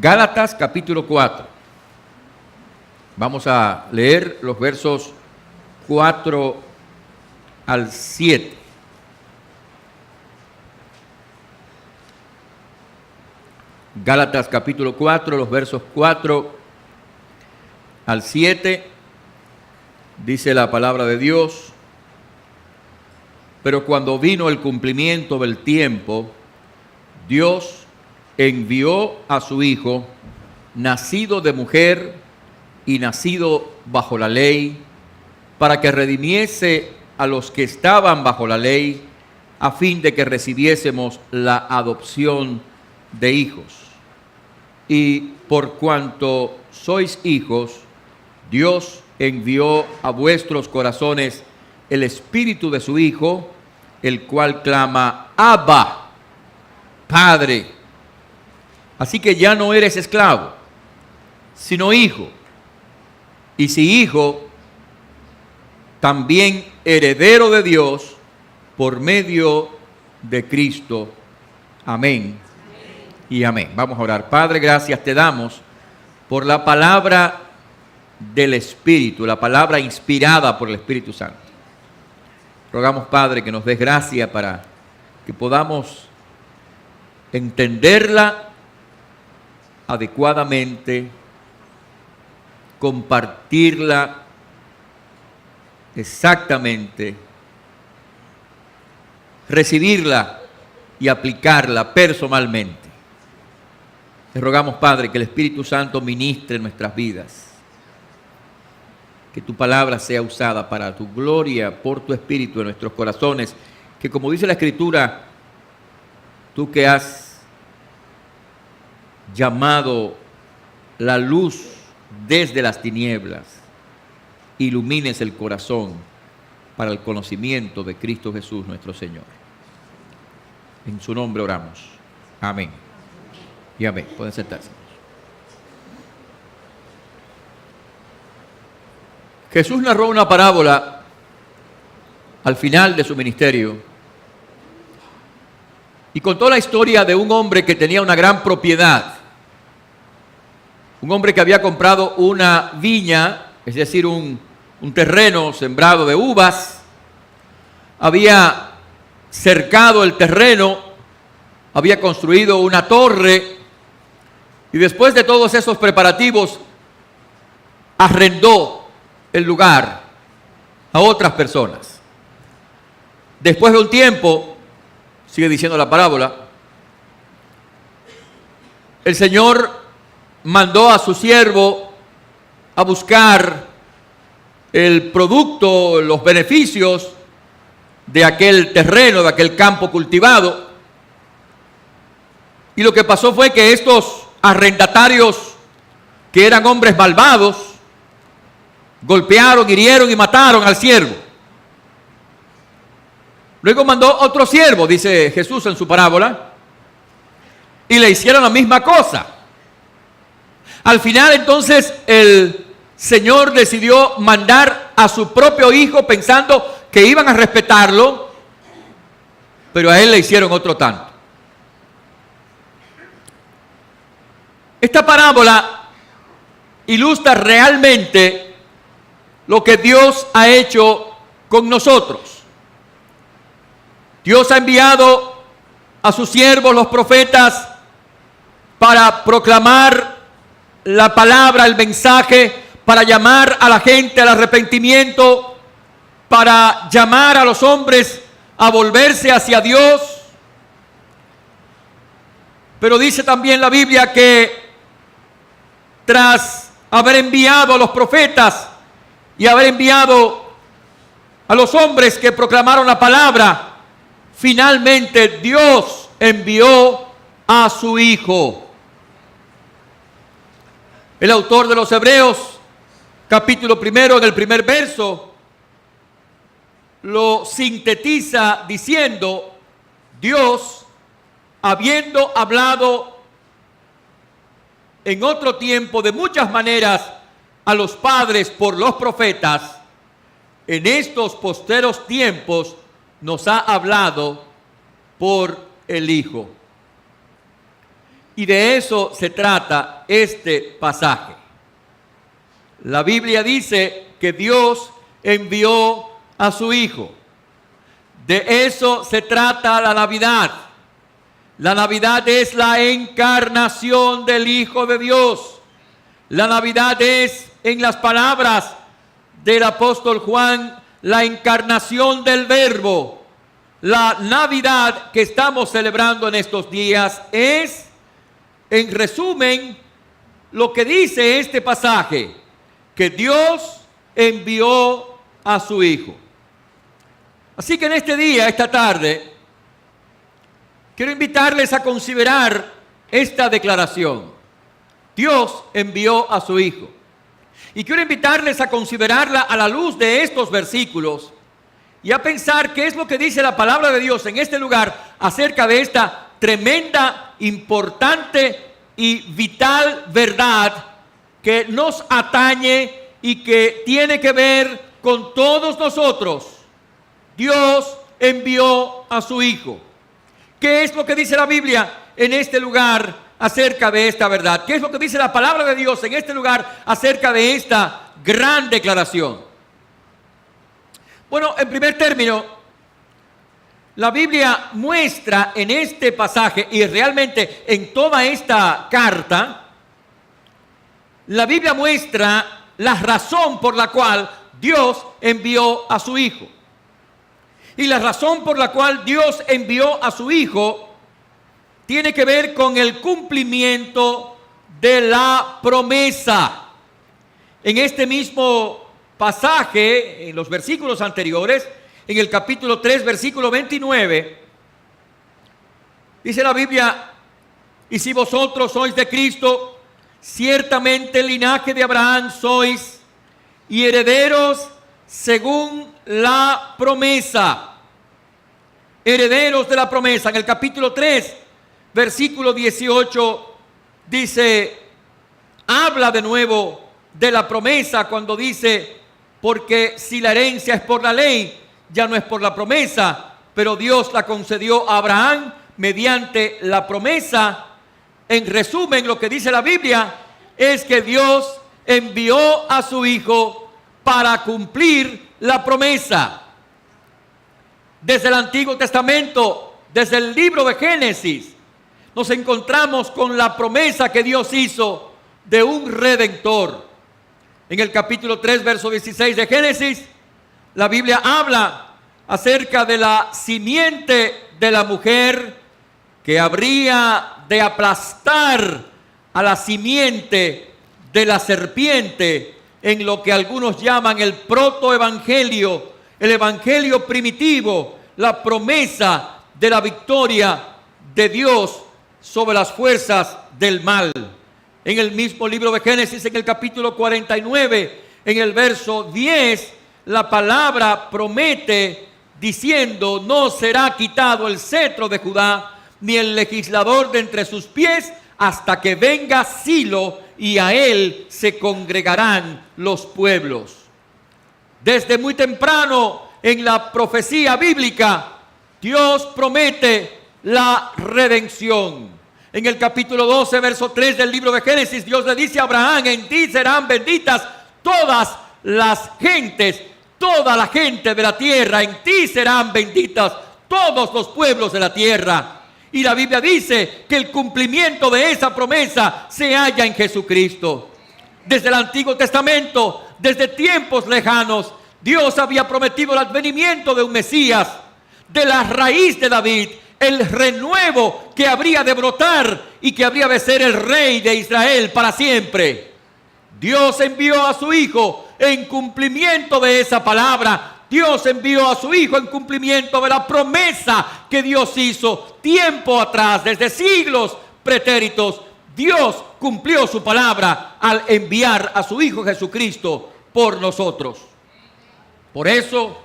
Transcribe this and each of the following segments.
Gálatas capítulo 4. Vamos a leer los versos 4 al 7. Gálatas capítulo 4, los versos 4 al 7. Dice la palabra de Dios: pero cuando vino el cumplimiento del tiempo, Dios envió a su Hijo, nacido de mujer y nacido bajo la ley, para que redimiese a los que estaban bajo la ley, a fin de que recibiésemos la adopción de hijos. Y por cuanto sois hijos, Dios envió a vuestros corazones el Espíritu de su Hijo, el cual clama: Abba, Padre. Así que ya no eres esclavo, sino hijo. Y si hijo, también heredero de Dios por medio de Cristo. Amén y amén. Vamos a orar. Padre, gracias te damos por la palabra del Espíritu, la palabra inspirada por el Espíritu Santo. Rogamos, Padre, que nos des gracia para que podamos entenderla adecuadamente, compartirla exactamente, recibirla y aplicarla personalmente. Te rogamos, Padre, que el Espíritu Santo ministre en nuestras vidas, que tu palabra sea usada para tu gloria, por tu Espíritu en nuestros corazones, que, como dice la Escritura, tú que has llamado la luz desde las tinieblas, ilumines el corazón para el conocimiento de Cristo Jesús nuestro Señor. En su nombre oramos. Amén y amén. Pueden sentarse. Jesús narró una parábola al final de su ministerio y contó la historia de un hombre que tenía una gran propiedad. Un hombre que había comprado una viña, es decir, un terreno sembrado de uvas, había cercado el terreno, había construido una torre y después de todos esos preparativos arrendó el lugar a otras personas. Después de un tiempo, sigue diciendo la parábola, el Señor mandó a su siervo a buscar el producto, los beneficios de aquel terreno, de aquel campo cultivado. Y lo que pasó fue que estos arrendatarios, que eran hombres malvados, golpearon, hirieron y mataron al siervo. Luego mandó otro siervo, dice Jesús en su parábola, y le hicieron la misma cosa. Al final, entonces, el Señor decidió mandar a su propio hijo pensando que iban a respetarlo, pero a él le hicieron otro tanto. Esta parábola ilustra realmente lo que Dios ha hecho con nosotros. Dios ha enviado a sus siervos, los profetas, para proclamar la palabra, el mensaje, para llamar a la gente al arrepentimiento, para llamar a los hombres a volverse hacia Dios. Pero dice también la Biblia que tras haber enviado a los profetas y haber enviado a los hombres que proclamaron la palabra, finalmente Dios envió a su Hijo. El autor de los Hebreos, capítulo 1, en el primer verso, lo sintetiza diciendo: Dios, habiendo hablado en otro tiempo de muchas maneras a los padres por los profetas, en estos posteros tiempos nos ha hablado por el Hijo. Y de eso se trata este pasaje. La Biblia dice que Dios envió a su Hijo. De eso se trata la Navidad. La Navidad es la encarnación del Hijo de Dios. La Navidad es, en las palabras del apóstol Juan, la encarnación del Verbo. La Navidad que estamos celebrando en estos días es, en resumen, lo que dice este pasaje, que Dios envió a su Hijo. Así que en este día, esta tarde, quiero invitarles a considerar esta declaración. Dios envió a su Hijo. Y quiero invitarles a considerarla a la luz de estos versículos y a pensar qué es lo que dice la palabra de Dios en este lugar acerca de esta tremenda, importante y vital verdad que nos atañe y que tiene que ver con todos nosotros. Dios envió a su Hijo. ¿Qué es lo que dice la Biblia en este lugar acerca de esta verdad? ¿Qué es lo que dice la palabra de Dios en este lugar acerca de esta gran declaración? Bueno, en primer término, la Biblia muestra en este pasaje y realmente en toda esta carta, la Biblia muestra la razón por la cual Dios envió a su Hijo. Y la razón por la cual Dios envió a su Hijo tiene que ver con el cumplimiento de la promesa. En este mismo pasaje, en los versículos anteriores, en el capítulo 3, versículo 29, dice la Biblia: y si vosotros sois de Cristo, ciertamente el linaje de Abraham sois, y herederos según la promesa. Herederos de la promesa. En el capítulo 3, versículo 18, dice, habla de nuevo de la promesa cuando dice: porque si la herencia es por la ley, ya no es por la promesa, pero Dios la concedió a Abraham mediante la promesa. En resumen, lo que dice la Biblia es que Dios envió a su Hijo para cumplir la promesa. Desde el Antiguo Testamento, desde el libro de Génesis, nos encontramos con la promesa que Dios hizo de un Redentor. En el capítulo 3, verso 16 de Génesis, la Biblia habla acerca de la simiente de la mujer que habría de aplastar a la simiente de la serpiente, en lo que algunos llaman el protoevangelio, el evangelio primitivo, la promesa de la victoria de Dios sobre las fuerzas del mal. En el mismo libro de Génesis, en el capítulo 49, en el verso 10, la palabra promete diciendo: no será quitado el cetro de Judá, ni el legislador de entre sus pies, hasta que venga Silo, y a él se congregarán los pueblos. Desde muy temprano en la profecía bíblica, Dios promete la redención. En el capítulo 12, verso 3 del libro de Génesis, Dios le dice a Abraham: en ti serán benditas todas las gentes, toda la gente de la tierra, en ti serán benditas todos los pueblos de la tierra. Y la Biblia dice que el cumplimiento de esa promesa se halla en Jesucristo. Desde el Antiguo Testamento, desde tiempos lejanos, Dios había prometido el advenimiento de un Mesías, de la raíz de David, el renuevo que habría de brotar y que habría de ser el rey de Israel para siempre. Dios envió a su Hijo en cumplimiento de esa palabra. Dios envió a su Hijo en cumplimiento de la promesa que Dios hizo tiempo atrás, desde siglos pretéritos. Dios cumplió su palabra al enviar a su Hijo Jesucristo por nosotros. Por eso,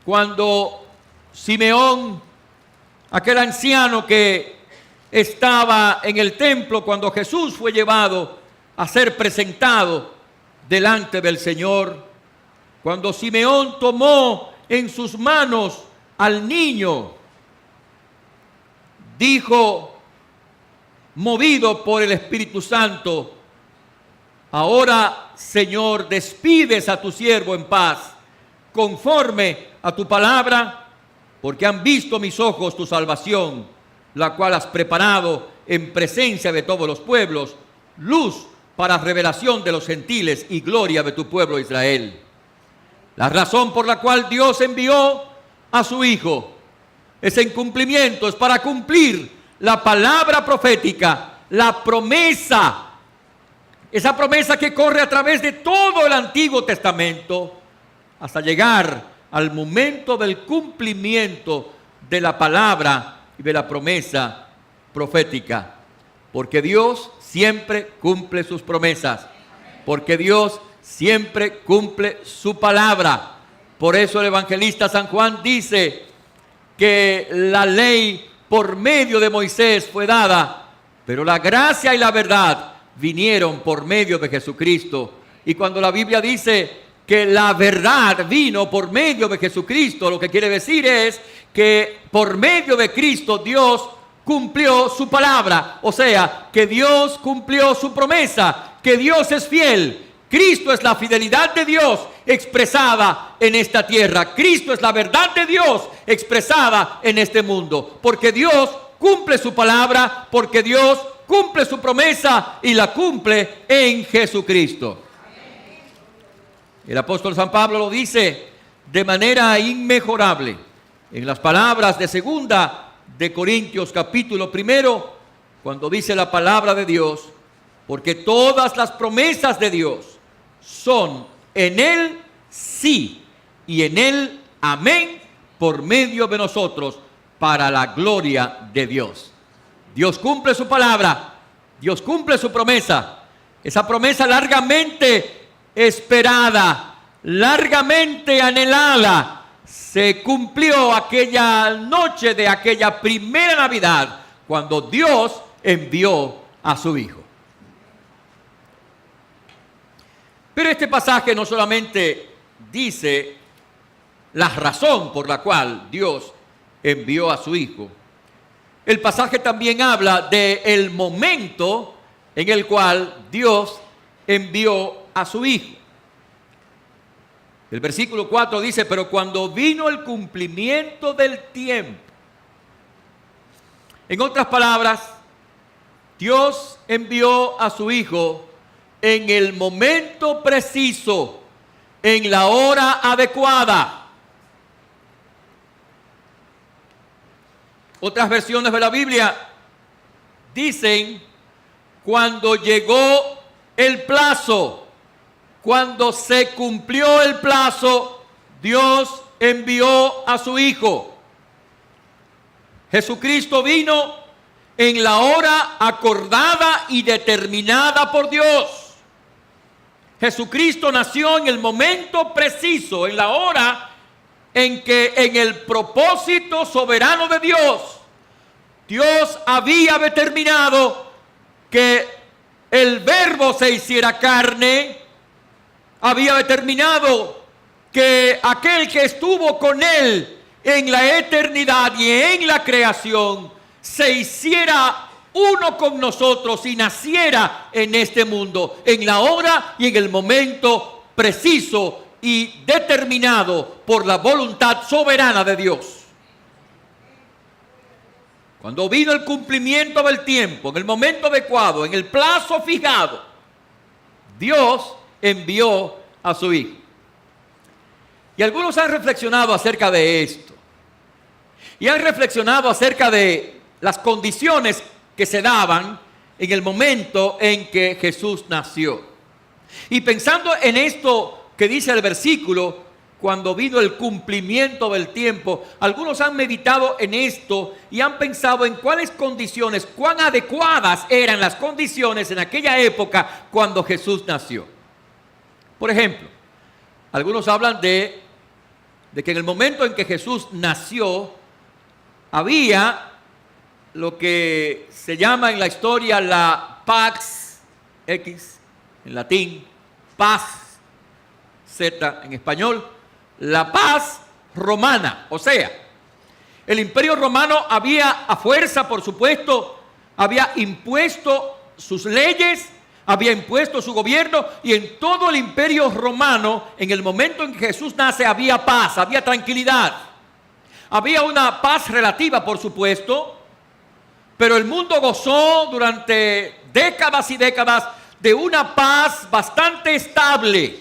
cuando Simeón, aquel anciano que estaba en el templo cuando Jesús fue llevado a ser presentado delante del Señor, cuando Simeón tomó en sus manos al niño, dijo: movido por el Espíritu Santo. Ahora, Señor, despides a tu siervo en paz, conforme a tu palabra, porque han visto mis ojos tu salvación, la cual has preparado en presencia de todos los pueblos, luz para revelación de los gentiles y gloria de tu pueblo Israel. La razón por la cual Dios envió a su Hijo es en cumplimiento, es para cumplir la palabra profética, la promesa, esa promesa que corre a través de todo el Antiguo Testamento hasta llegar al momento del cumplimiento de la palabra y de la promesa profética. Porque Dios siempre cumple sus promesas, porque Dios siempre cumple su palabra. Por eso el evangelista San Juan dice que la ley por medio de Moisés fue dada, pero la gracia y la verdad vinieron por medio de Jesucristo. Y cuando la Biblia dice que la verdad vino por medio de Jesucristo, lo que quiere decir es que por medio de Cristo Dios cumplió su palabra, o sea, que Dios cumplió su promesa, que Dios es fiel. Cristo es la fidelidad de Dios expresada en esta tierra. Cristo es la verdad de Dios expresada en este mundo, porque Dios cumple su palabra, porque Dios cumple su promesa y la cumple en Jesucristo. El apóstol San Pablo lo dice de manera inmejorable en las palabras de 2 de Corintios capítulo 1, cuando dice la palabra de Dios, porque todas las promesas de Dios son en Él sí y en Él amén por medio de nosotros para la gloria de Dios. Dios cumple su palabra, Dios cumple su promesa, esa promesa largamente esperada, largamente anhelada, se cumplió aquella noche de aquella primera Navidad, cuando Dios envió a su Hijo. Pero este pasaje no solamente dice la razón por la cual Dios envió a su Hijo. El pasaje también habla del momento en el cual Dios envió a su Hijo. El versículo 4 dice, pero cuando vino el cumplimiento del tiempo. En otras palabras, Dios envió a su Hijo en el momento preciso, en la hora adecuada. Otras versiones de la Biblia dicen, cuando llegó el plazo, cuando se cumplió el plazo, Dios envió a su Hijo. Jesucristo vino en la hora acordada y determinada por Dios. Jesucristo nació en el momento preciso, en la hora en que en el propósito soberano de Dios, Dios había determinado que el Verbo se hiciera carne, había determinado que aquel que estuvo con Él en la eternidad y en la creación se hiciera uno con nosotros y naciera en este mundo, en la hora y en el momento preciso y determinado por la voluntad soberana de Dios. Cuando vino el cumplimiento del tiempo, en el momento adecuado, en el plazo fijado, Dios envió a su Hijo. Y algunos han reflexionado acerca de esto. Y han reflexionado acerca de las condiciones que se daban en el momento en que Jesús nació. Y pensando en esto que dice el versículo, cuando vino el cumplimiento del tiempo, algunos han meditado en esto y han pensado en cuáles condiciones, cuán adecuadas eran las condiciones en aquella época cuando Jesús nació. Por ejemplo, algunos hablan de que en el momento en que Jesús nació, había lo que se llama en la historia la Pax X, en latín, paz Z en español, la paz romana. O sea, el imperio romano había a fuerza, por supuesto, había impuesto sus leyes, había impuesto su gobierno, y en todo el imperio romano, en el momento en que Jesús nace, había paz, había tranquilidad. Había una paz relativa, por supuesto, pero el mundo gozó durante décadas y décadas de una paz bastante estable,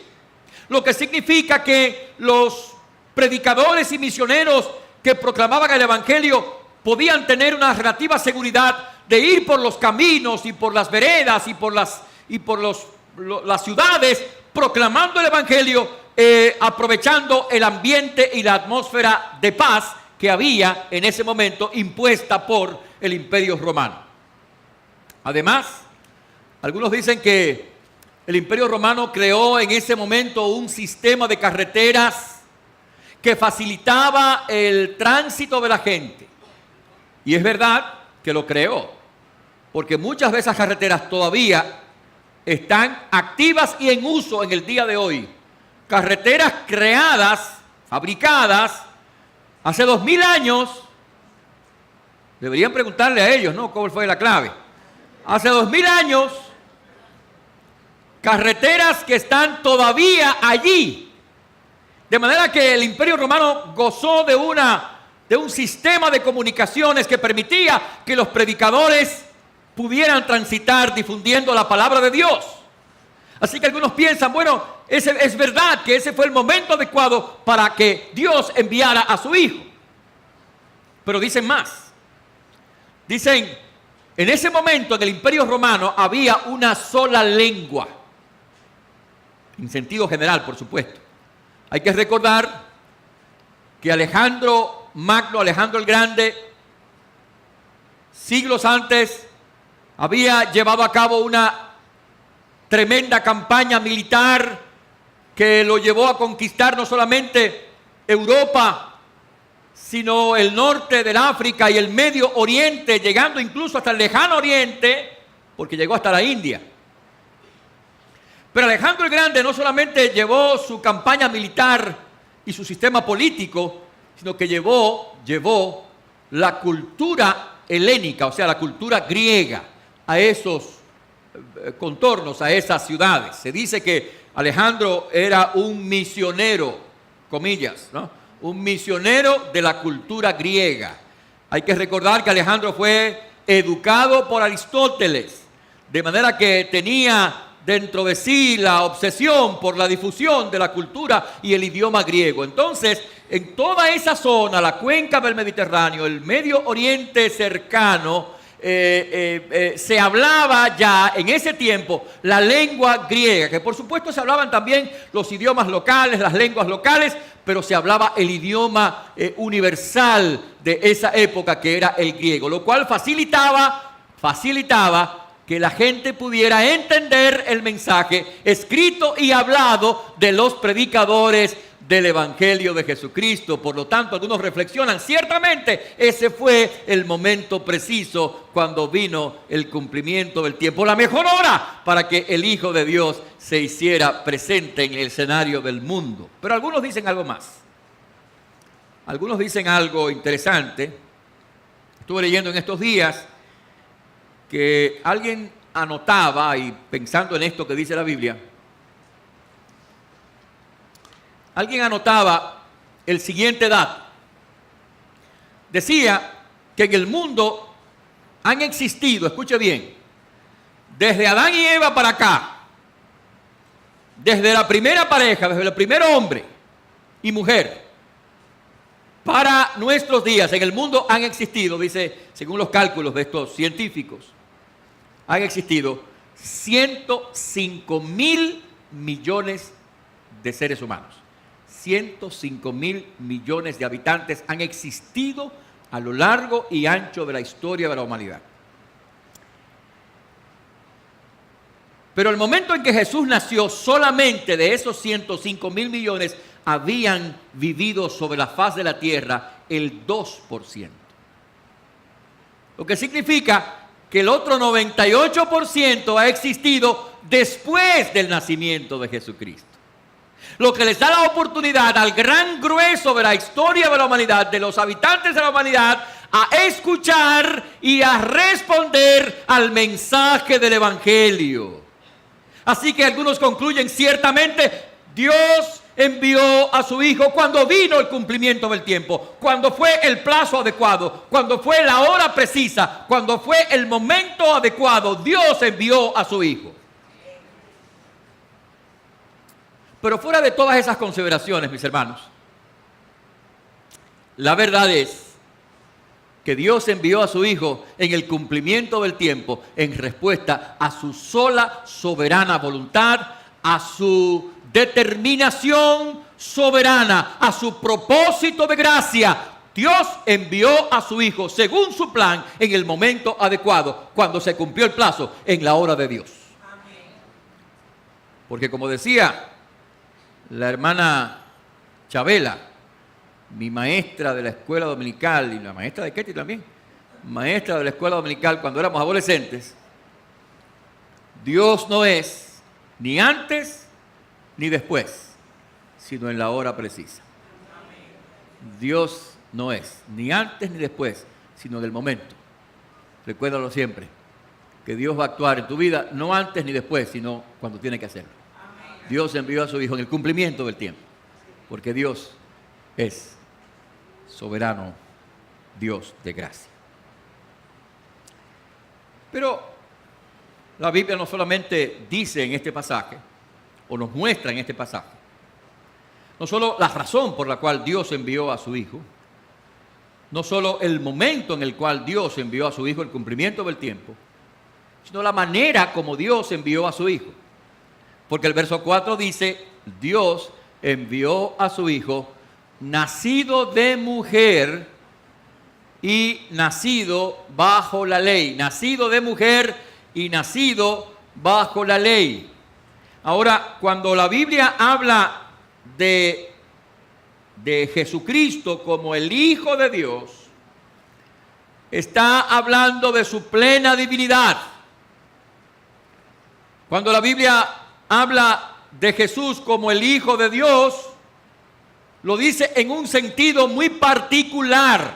lo que significa que los predicadores y misioneros que proclamaban el evangelio podían tener una relativa seguridad de ir por los caminos y por las veredas y por las ciudades proclamando el evangelio, aprovechando el ambiente y la atmósfera de paz que había en ese momento impuesta por el imperio romano. Además, algunos dicen que el imperio romano creó en ese momento un sistema de carreteras que facilitaba el tránsito de la gente. Y es verdad que lo creó, porque muchas de esas carreteras todavía están activas y en uso en el día de hoy. Carreteras creadas, fabricadas hace 2000 años. Deberían preguntarle a ellos, ¿no?, ¿cuál fue la clave? Hace 2000 años, carreteras que están todavía allí. De manera que el Imperio Romano gozó de un sistema de comunicaciones que permitía que los predicadores pudieran transitar difundiendo la palabra de Dios. Así que algunos piensan, bueno, es verdad que ese fue el momento adecuado para que Dios enviara a su Hijo. Pero dicen más. Dicen, en ese momento en el Imperio Romano había una sola lengua. En sentido general, por supuesto. Hay que recordar que Alejandro Magno, Alejandro el Grande, siglos antes, había llevado a cabo una tremenda campaña militar que lo llevó a conquistar no solamente Europa, sino el norte del África y el Medio Oriente, llegando incluso hasta el lejano Oriente, porque llegó hasta la India. Pero Alejandro el Grande no solamente llevó su campaña militar y su sistema político, sino que llevó la cultura helénica, o sea, la cultura griega, a esos contornos, a esas ciudades. Se dice que Alejandro era un misionero, comillas, ¿no?, un misionero de la cultura griega. Hay que recordar que Alejandro fue educado por Aristóteles, de manera que tenía dentro de sí la obsesión por la difusión de la cultura y el idioma griego. Entonces, en toda esa zona, la cuenca del Mediterráneo, el Medio Oriente cercano, se hablaba ya en ese tiempo la lengua griega, que por supuesto se hablaban también los idiomas locales, las lenguas locales, pero se hablaba el idioma universal de esa época, que era el griego, lo cual facilitaba que la gente pudiera entender el mensaje escrito y hablado de los predicadores del Evangelio de Jesucristo. Por lo tanto, algunos reflexionan, ciertamente ese fue el momento preciso cuando vino el cumplimiento del tiempo, la mejor hora para que el Hijo de Dios se hiciera presente en el escenario del mundo. Pero algunos dicen algo más. Algunos dicen algo interesante. Estuve leyendo en estos días que alguien anotaba, y pensando en esto que dice la Biblia, alguien anotaba el siguiente dato. Decía que en el mundo han existido, escuche bien, desde Adán y Eva para acá, desde la primera pareja, desde el primer hombre y mujer, para nuestros días, en el mundo han existido, dice, según los cálculos de estos científicos, han existido 105.000 millones de seres humanos. 105.000 millones de habitantes han existido a lo largo y ancho de la historia de la humanidad. Pero el momento en que Jesús nació, solamente de esos 105.000 millones habían vivido sobre la faz de la tierra el 2%. Lo que significa que el otro 98% ha existido después del nacimiento de Jesucristo. Lo que les da la oportunidad al gran grueso de la historia de la humanidad, de los habitantes de la humanidad, a escuchar y a responder al mensaje del Evangelio. Así que algunos concluyen, ciertamente Dios envió a su Hijo cuando vino el cumplimiento del tiempo, cuando fue el plazo adecuado, cuando fue la hora precisa, cuando fue el momento adecuado. Dios envió a su Hijo. Pero fuera de todas esas consideraciones, mis hermanos, la verdad es que Dios envió a su Hijo en el cumplimiento del tiempo, en respuesta a su sola soberana voluntad, a su determinación soberana, a su propósito de gracia. Dios envió a su Hijo según su plan en el momento adecuado, cuando se cumplió el plazo, en la hora de Dios. Porque como decía la hermana Chabela, mi maestra de la escuela dominical, y la maestra de Ketty también, maestra de la escuela dominical cuando éramos adolescentes, Dios no es ni antes ni después, sino en la hora precisa. Dios no es ni antes ni después, sino en el momento. Recuérdalo siempre, que Dios va a actuar en tu vida no antes ni después, sino cuando tiene que hacerlo. Dios envió a su Hijo en el cumplimiento del tiempo, porque Dios es soberano, Dios de gracia. Pero la Biblia no solamente dice en este pasaje, o nos muestra en este pasaje, no solo la razón por la cual Dios envió a su Hijo, no solo el momento en el cual Dios envió a su Hijo, el cumplimiento del tiempo, sino la manera como Dios envió a su Hijo. Porque el verso 4 dice, Dios envió a su Hijo, nacido de mujer y nacido bajo la ley. Nacido de mujer y nacido bajo la ley. Ahora, cuando la Biblia habla de Jesucristo como el Hijo de Dios, está hablando de su plena divinidad. Cuando la Biblia habla de Jesús como el Hijo de Dios, lo dice en un sentido muy particular.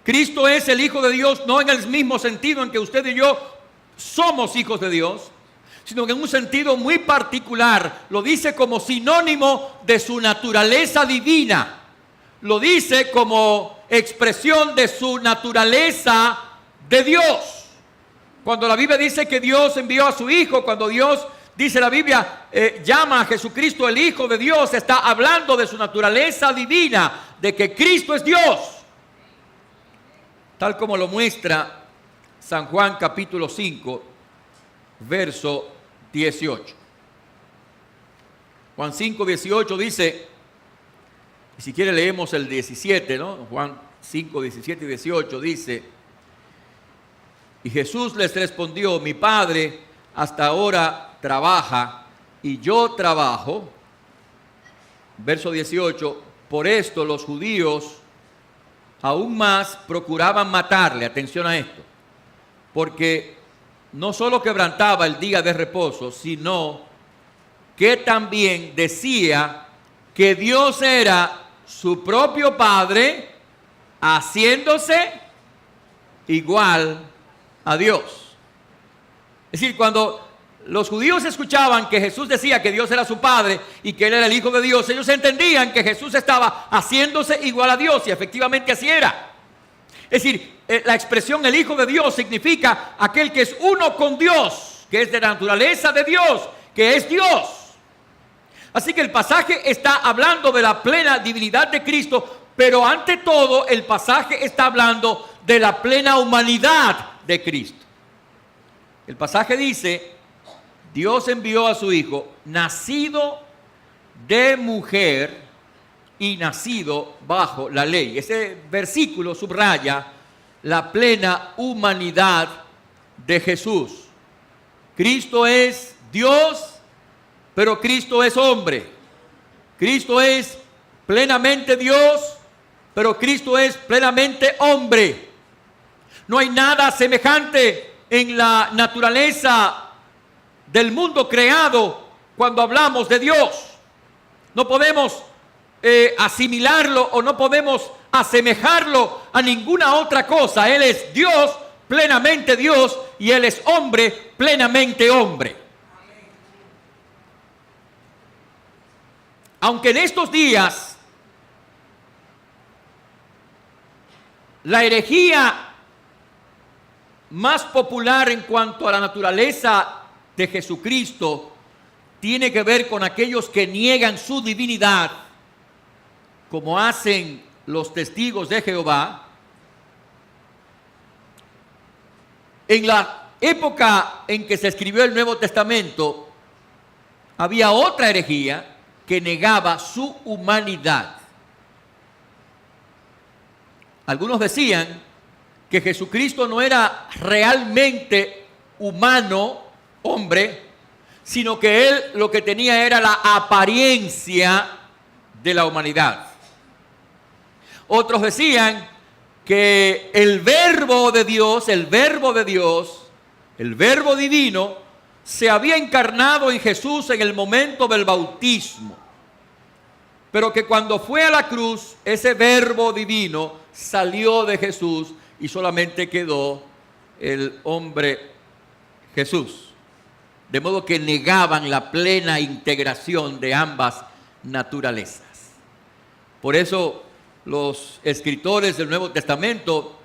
Cristo es el Hijo de Dios no en el mismo sentido en que usted y yo somos hijos de Dios, sino que en un sentido muy particular. Lo dice como sinónimo de su naturaleza divina. Lo dice como expresión de su naturaleza de Dios. Cuando la Biblia dice que Dios envió a su Hijo, cuando Dios, dice la Biblia, llama a Jesucristo el Hijo de Dios, está hablando de su naturaleza divina, de que Cristo es Dios. Tal como lo muestra San Juan capítulo 5, verso 18. Juan 5, 18 dice, y si quiere leemos el 17, ¿no? Juan 5, 17 y 18 dice, y Jesús les respondió, mi Padre hasta ahora trabaja y yo trabajo. Verso 18, por esto los judíos aún más procuraban matarle, atención a esto, porque no solo quebrantaba el día de reposo, sino que también decía que Dios era su propio Padre, haciéndose igual a Dios. Es decir, cuando los judíos escuchaban que Jesús decía que Dios era su Padre y que Él era el Hijo de Dios, ellos entendían que Jesús estaba haciéndose igual a Dios, y efectivamente así era. Es decir, la expresión el Hijo de Dios significa aquel que es uno con Dios, que es de la naturaleza de Dios, que es Dios. Así que el pasaje está hablando de la plena divinidad de Cristo, pero ante todo el pasaje está hablando de la plena humanidad de Cristo. El pasaje dice, Dios envió a su Hijo, nacido de mujer y nacido bajo la ley. Ese versículo subraya la plena humanidad de Jesús. Cristo es Dios, pero Cristo es hombre. Cristo es plenamente Dios, pero Cristo es plenamente hombre. No hay nada semejante en la naturaleza del mundo creado cuando hablamos de Dios. No podemos asimilarlo o no podemos asemejarlo a ninguna otra cosa. Él es Dios, plenamente Dios, y Él es hombre, plenamente hombre. Aunque en estos días la herejía más popular en cuanto a la naturaleza de Jesucristo tiene que ver con aquellos que niegan su divinidad, como hacen los testigos de Jehová. En la época en que se escribió el Nuevo Testamento, había otra herejía que negaba su humanidad. Algunos decían que Jesucristo no era realmente humano, hombre, sino que Él lo que tenía era la apariencia de la humanidad. Otros decían que el verbo de Dios, el verbo divino, se había encarnado en Jesús en el momento del bautismo, pero que cuando fue a la cruz, ese verbo divino salió de Jesús y solamente quedó el hombre Jesús. De modo que negaban la plena integración de ambas naturalezas. Por eso los escritores del Nuevo Testamento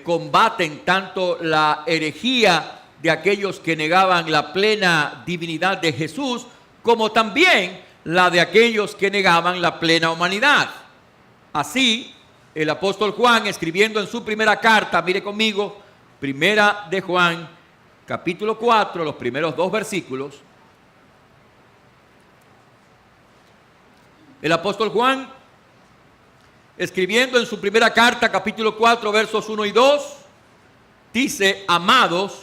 combaten tanto la herejía de aquellos que negaban la plena divinidad de Jesús, como también la de aquellos que negaban la plena humanidad. Así, el apóstol Juan, escribiendo en su primera carta, mire conmigo, primera de Juan, capítulo 4, los primeros 2 versículos. El apóstol Juan, escribiendo en su primera carta, capítulo 4, versos 1 y 2, dice: amados,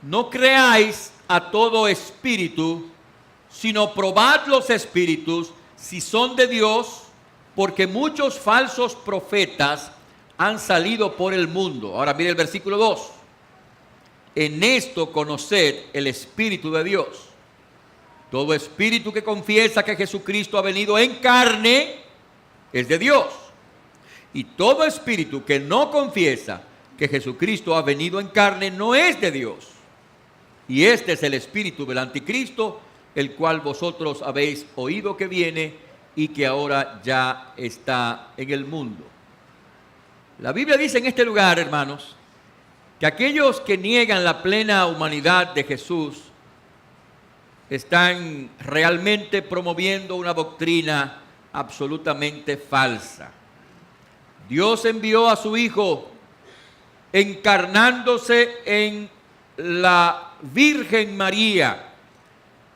no creáis a todo espíritu, sino probad los espíritus si son de Dios, porque muchos falsos profetas han salido por el mundo. Ahora mire el versículo 2. En esto conoced el Espíritu de Dios. Todo espíritu que confiesa que Jesucristo ha venido en carne es de Dios. Y todo espíritu que no confiesa que Jesucristo ha venido en carne no es de Dios. Y este es el espíritu del anticristo, el cual vosotros habéis oído que viene y que ahora ya está en el mundo. La Biblia dice en este lugar, hermanos, que aquellos que niegan la plena humanidad de Jesús están realmente promoviendo una doctrina absolutamente falsa. Dios envió a su Hijo encarnándose en la Virgen María.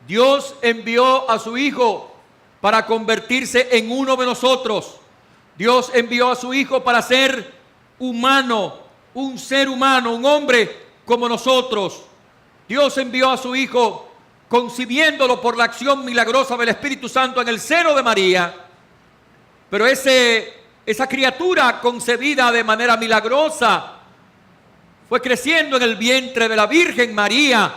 Dios envió a su Hijo para convertirse en uno de nosotros. Dios envió a su Hijo para ser humano, un ser humano, un hombre como nosotros. Dios envió a su Hijo concibiéndolo por la acción milagrosa del Espíritu Santo en el seno de María. Pero esa criatura concebida de manera milagrosa fue creciendo en el vientre de la Virgen María,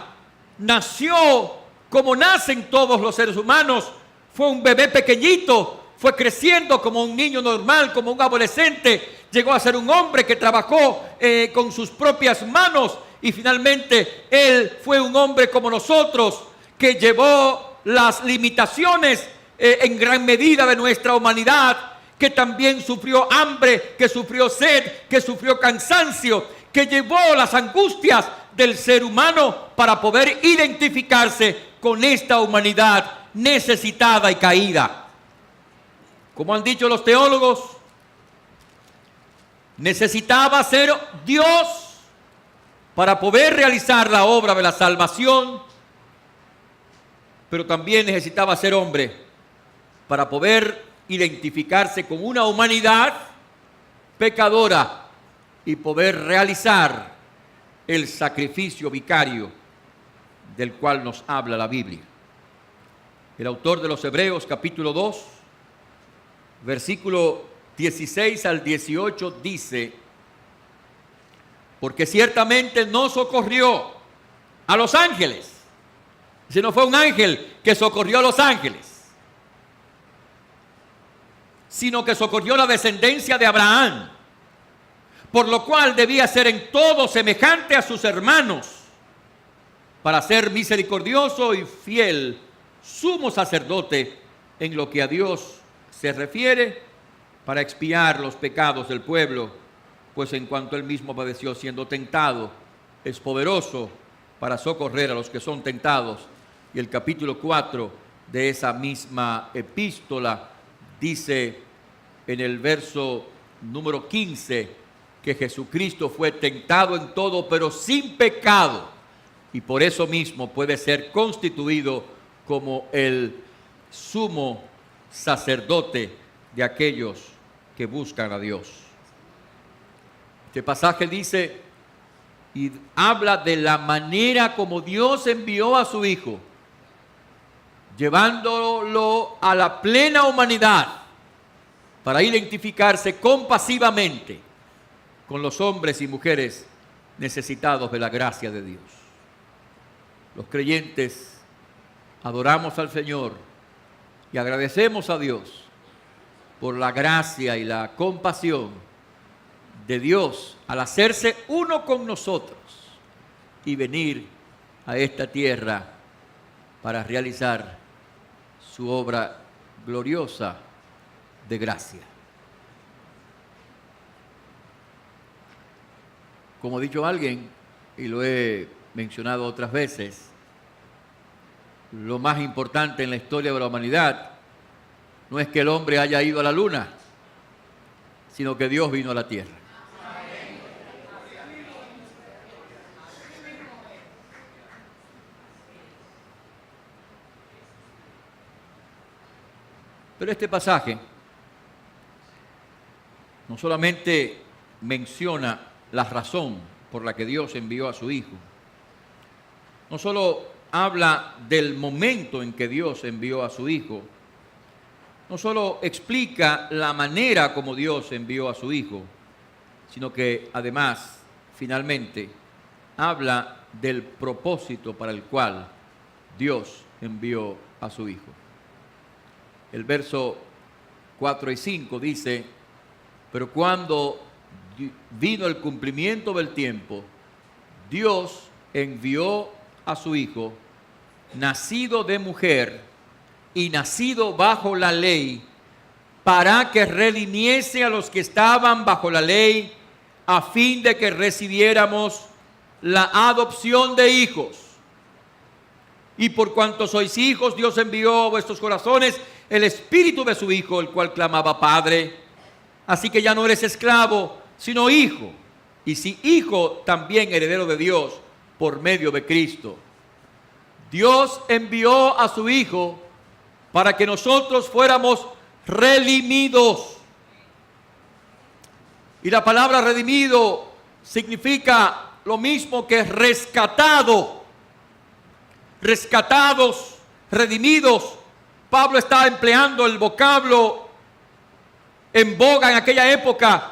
nació como nacen todos los seres humanos, fue un bebé pequeñito, fue creciendo como un niño normal, como un adolescente, llegó a ser un hombre que trabajó con sus propias manos y finalmente él fue un hombre como nosotros, que llevó las limitaciones en gran medida de nuestra humanidad, que también sufrió hambre, que sufrió sed, que sufrió cansancio, que llevó las angustias del ser humano para poder identificarse con esta humanidad necesitada y caída. Como han dicho los teólogos, necesitaba ser Dios para poder realizar la obra de la salvación, pero también necesitaba ser hombre para poder identificarse con una humanidad pecadora y poder realizar el sacrificio vicario del cual nos habla la Biblia. El autor de los Hebreos, capítulo 2, versículo 16 al 18, dice: porque ciertamente no socorrió a los ángeles, sino fue un ángel que socorrió a los ángeles. sino que socorrió la descendencia de Abraham, por lo cual debía ser en todo semejante a sus hermanos, para ser misericordioso y fiel sumo sacerdote en lo que a Dios se refiere, para expiar los pecados del pueblo, pues en cuanto él mismo padeció siendo tentado, es poderoso para socorrer a los que son tentados. Y el capítulo 4 de esa misma epístola dice en el verso número 15 que Jesucristo fue tentado en todo, pero sin pecado, y por eso mismo puede ser constituido como el sumo sacerdote de aquellos que buscan a Dios. Este pasaje dice y habla de la manera como Dios envió a su Hijo, llevándolo a la plena humanidad para identificarse compasivamente con los hombres y mujeres necesitados de la gracia de Dios. Los creyentes adoramos al Señor y agradecemos a Dios por la gracia y la compasión de Dios al hacerse uno con nosotros y venir a esta tierra para realizar su obra gloriosa de gracia. Como ha dicho alguien, y lo he mencionado otras veces, lo más importante en la historia de la humanidad no es que el hombre haya ido a la luna, sino que Dios vino a la tierra. Pero este pasaje no solamente menciona la razón por la que Dios envió a su Hijo, no solo habla del momento en que Dios envió a su Hijo, no solo explica la manera como Dios envió a su Hijo, sino que además, finalmente, habla del propósito para el cual Dios envió a su Hijo. El verso 4 y 5 dice: pero cuando vino el cumplimiento del tiempo, Dios envió a su Hijo, nacido de mujer y nacido bajo la ley, para que redimiese a los que estaban bajo la ley, a fin de que recibiéramos la adopción de hijos. Y por cuanto sois hijos, Dios envió a vuestros corazones el espíritu de su Hijo, el cual clamaba: Padre. Así que ya no eres esclavo, sino hijo, y si hijo, también heredero de Dios por medio de Cristo. Dios envió a su Hijo para que nosotros fuéramos redimidos. Y la palabra redimido significa lo mismo que rescatado. Rescatados, redimidos. Pablo está empleando el vocablo en boga en aquella época,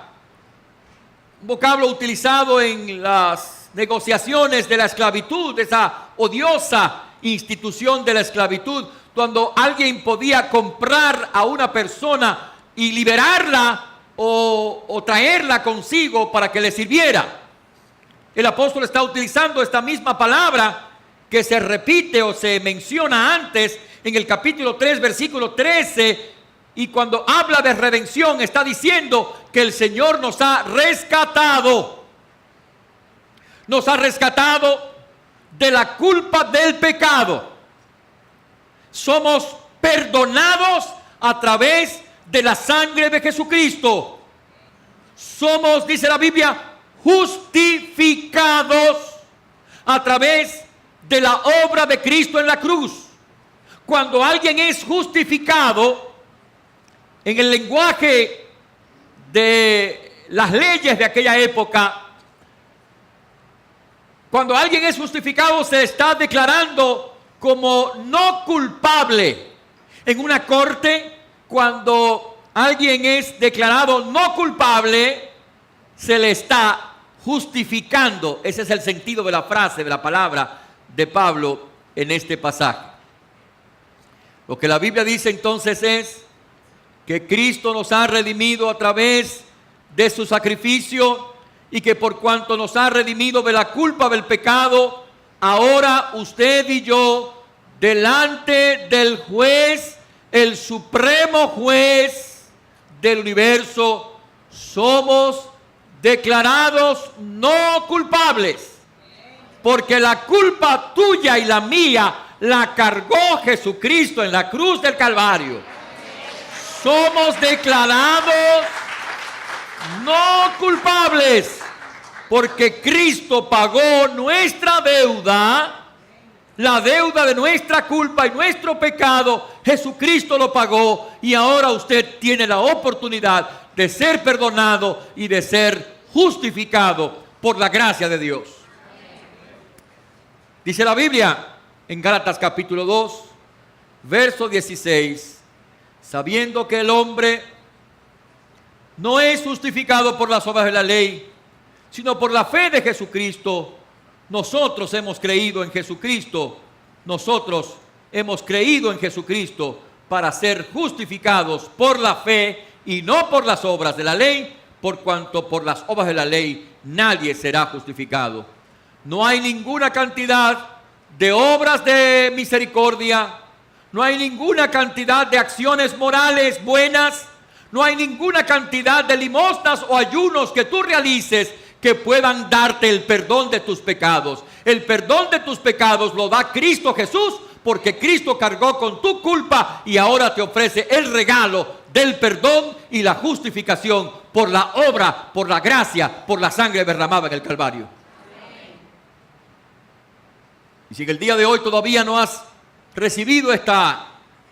un vocablo utilizado en las negociaciones de la esclavitud, de esa odiosa institución de la esclavitud, cuando alguien podía comprar a una persona y liberarla o traerla consigo para que le sirviera. El apóstol está utilizando esta misma palabra que se repite o se menciona antes en el capítulo 3, versículo 13, y cuando habla de redención está diciendo que el Señor nos ha rescatado. Nos ha rescatado de la culpa del pecado. Somos perdonados a través de la sangre de Jesucristo. Somos, dice la Biblia, justificados a través de la obra de Cristo en la cruz. Cuando alguien es justificado, en el lenguaje de las leyes de aquella época, cuando alguien es justificado se está declarando como no culpable. En una corte, cuando alguien es declarado no culpable, se le está justificando. Ese es el sentido de la frase, de la palabra de Pablo en este pasaje. Lo que la Biblia dice entonces es que Cristo nos ha redimido a través de su sacrificio y que por cuanto nos ha redimido de la culpa del pecado, ahora usted y yo, delante del juez, el supremo juez del universo, somos declarados no culpables, porque la culpa tuya y la mía la cargó Jesucristo en la cruz del Calvario. Somos declarados no culpables, porque Cristo pagó nuestra deuda, la deuda de nuestra culpa y nuestro pecado. Jesucristo lo pagó y ahora usted tiene la oportunidad de ser perdonado y de ser justificado por la gracia de Dios. Dice la Biblia en Gálatas capítulo 2, verso 16, sabiendo que el hombre no es justificado por las obras de la ley, sino por la fe de Jesucristo. Nosotros hemos creído en Jesucristo. Nosotros hemos creído en Jesucristo para ser justificados por la fe y no por las obras de la ley, por cuanto por las obras de la ley nadie será justificado. No hay ninguna cantidad de obras de misericordia, no hay ninguna cantidad de acciones morales buenas, no hay ninguna cantidad de limosnas o ayunos que tú realices que puedan darte el perdón de tus pecados. El perdón de tus pecados lo da Cristo Jesús, porque Cristo cargó con tu culpa y ahora te ofrece el regalo del perdón y la justificación por la obra, por la gracia, por la sangre derramada en el Calvario. Y si en el día de hoy todavía no has recibido esta